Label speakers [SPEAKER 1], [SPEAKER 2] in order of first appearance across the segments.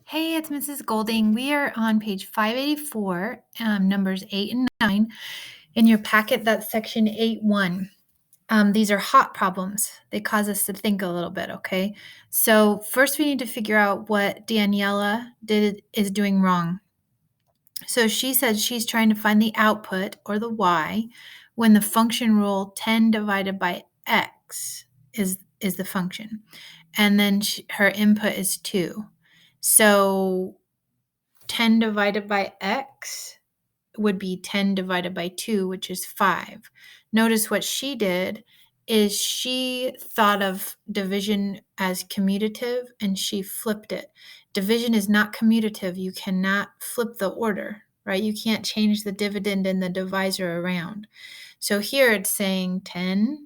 [SPEAKER 1] Hey, it's Mrs. Golding. We are on page 584, numbers 8 and 9. In your packet, that's section 8.1. These are hot problems. They cause us to think a little bit, okay? So first we need to figure out what Daniela is doing wrong. So she said she's trying to find the output, or the y, when the function rule 10 divided by x is the function. And then her input is 2. So 10 divided by x would be 10 divided by 2, which is 5. Notice what she did is she thought of division as commutative and she flipped it. Division is not commutative. You cannot flip the order, right? You can't change the dividend and the divisor around. So here it's saying 10.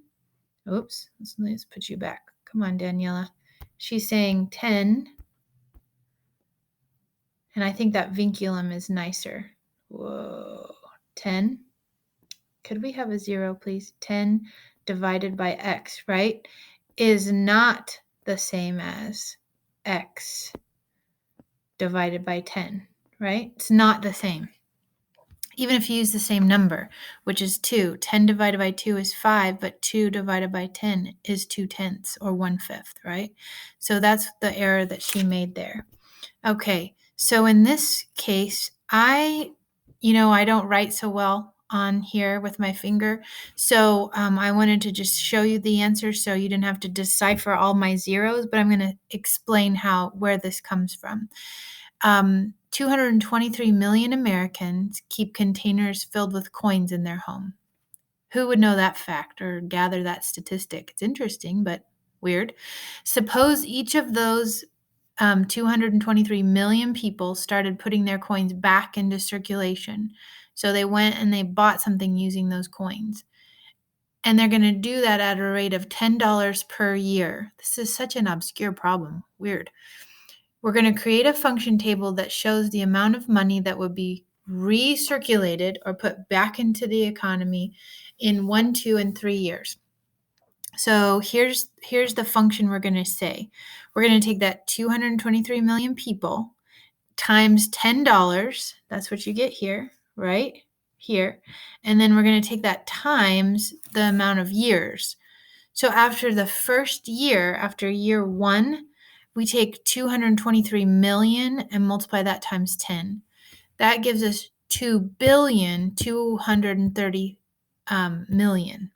[SPEAKER 1] Oops, let's put you back. Come on, Daniela. She's saying 10. And I think that vinculum is nicer. Whoa, 10. Could we have a 0, please? 10 divided by x, right, is not the same as x divided by 10, right? It's not the same. Even if you use the same number, which is 2. 10 divided by 2 is 5, but 2 divided by 10 is 2/10 or 1/5, right? So that's the error that she made there. Okay, so in this case, I don't write so well on here with my finger. So I wanted to just show you the answer so you didn't have to decipher all my zeros, but I'm going to explain where this comes from. 223 million Americans keep containers filled with coins in their home. Who would know that fact or gather that statistic? It's interesting, but weird. Suppose each of those 223 million people started putting their coins back into circulation. So they went and they bought something using those coins. And they're going to do that at a rate of $10 per year. This is such an obscure problem. Weird. We're going to create a function table that shows the amount of money that would be recirculated or put back into the economy in 1, 2, and 3 years. So here's the function we're going to say. We're going to take that 223 million people times $10. That's what you get here, right? Here. And then we're going to take that times the amount of years. So after the first year, after year 1, we take 223 million and multiply that times 10. That gives us 2,230 million.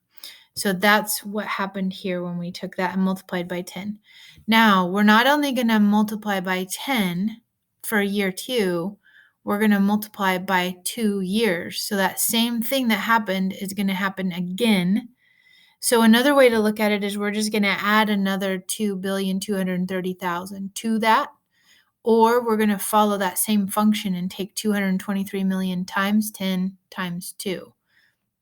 [SPEAKER 1] So that's what happened here when we took that and multiplied by 10. Now, we're not only going to multiply by 10 for year 2, we're going to multiply by 2 years. So that same thing that happened is going to happen again. So another way to look at it is we're just going to add another 2,230,000 to that, or we're going to follow that same function and take 223 million times 10 times 2.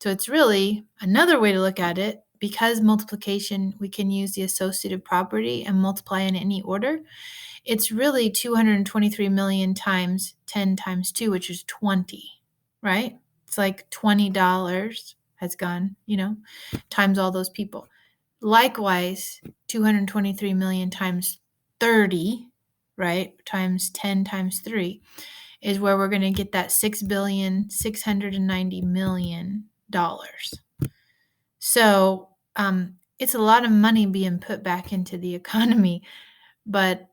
[SPEAKER 1] So it's really another way to look at it. Because multiplication, we can use the associative property and multiply in any order. It's really 223 million times 10 times 2, which is 20, right? It's like $20 has gone, times all those people. Likewise, 223 million times 30, right, times 10 times 3 is where we're going to get that $6,690,000,000. So it's a lot of money being put back into the economy, but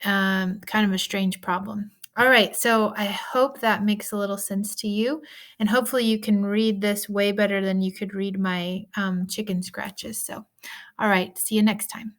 [SPEAKER 1] kind of a strange problem. All right, so I hope that makes a little sense to you, and hopefully you can read this way better than you could read my chicken scratches. So, all right, see you next time.